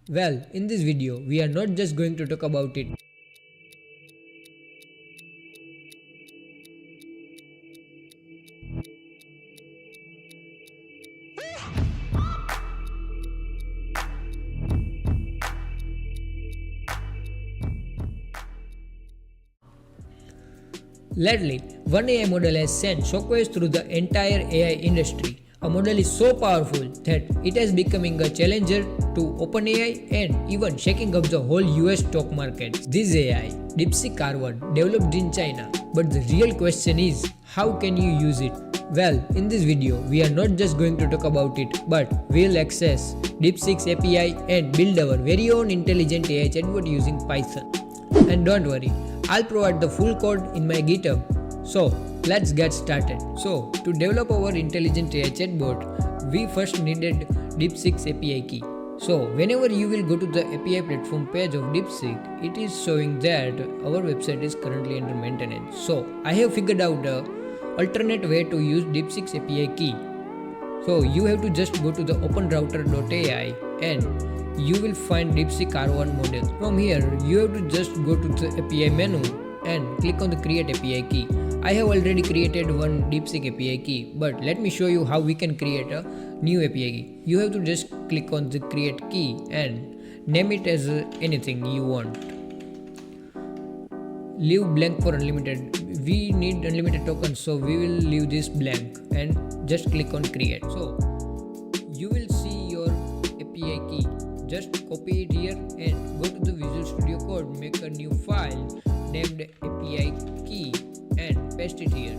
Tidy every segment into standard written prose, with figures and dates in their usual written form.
Well, in this video, we are not just going to talk about it. Lately, one AI model has sent shockwaves through the entire AI industry. A model is so powerful that it is becoming a challenger to OpenAI and even shaking up the whole US stock market. This AI, DeepSeek R1, developed in China, but the real question is, how can you use it? Well, in this video, we are not just going to talk about it, but we'll access DeepSeek's API and build our very own intelligent AI chatbot using Python. And don't worry, I'll provide the full code in my GitHub. So let's get started. So to develop our intelligent AI chatbot, we first needed DeepSeek's API key. So whenever you will go to the API platform page of DeepSeek, it is showing that our website is currently under maintenance. So I have figured out an alternate way to use DeepSeek's API key. So you have to just go to the OpenRouter.ai and you will find DeepSeek R1 model. From here, you have to just go to the API menu and click on the create API key. I have already created one DeepSeek API key, but let me show you how we can create a new API key. You have to just click on the create key and name it as anything you want. Leave blank for unlimited. We need unlimited tokens, so we will leave this blank and just click on create. So you will see your API key. Just copy it here and go to the Visual Studio Code, make a new file named API key and paste it here.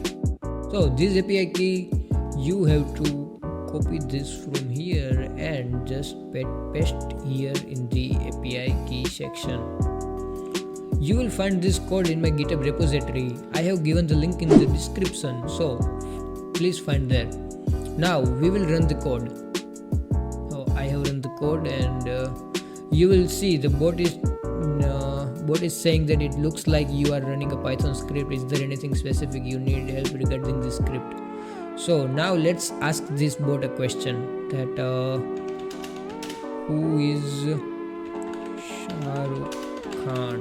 So this API key, you have to copy this from here and just paste here in the API key section. You will find this code in my GitHub repository. I have given the link in the description, so please find there. Now we will run the code. I have run the code and you will see the bot is saying that it looks like you are running a Python script. Is there anything specific you need help regarding this script? So now let's ask this bot a question that who is Shah Rukh Khan?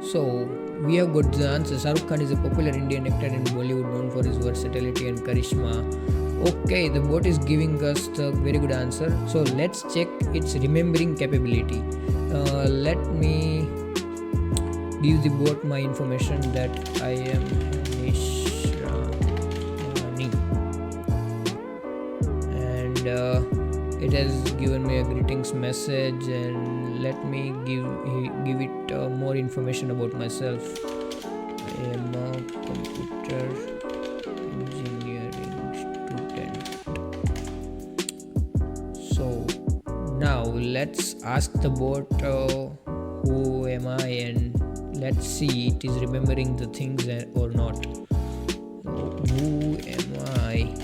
So we have got the answer. Shah Rukh Khan is a popular Indian actor in Bollywood known for his versatility and charisma. Okay, the bot is giving us the very good answer. So let's check its remembering capability. Let me give the bot my information that I am Nishani. And it has given me a greetings message, and let me give it more information about myself. I am a computer engineering student. So now let's ask the bot who am I, and let's see it is remembering the things or not. Who am I?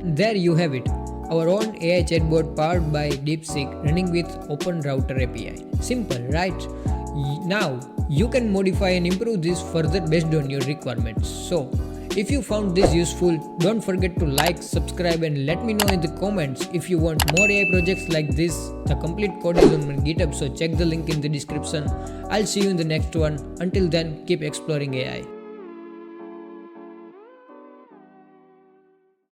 There you have it. Our own AI chatbot powered by DeepSeek running with OpenRouter API. Simple, right? Now you can modify and improve this further based on your requirements. So if you found this useful, don't forget to like, subscribe and let me know in the comments if you want more AI projects like this. The complete code is on my GitHub, so check the link in the description. I'll see you in the next one. Until then, keep exploring AI.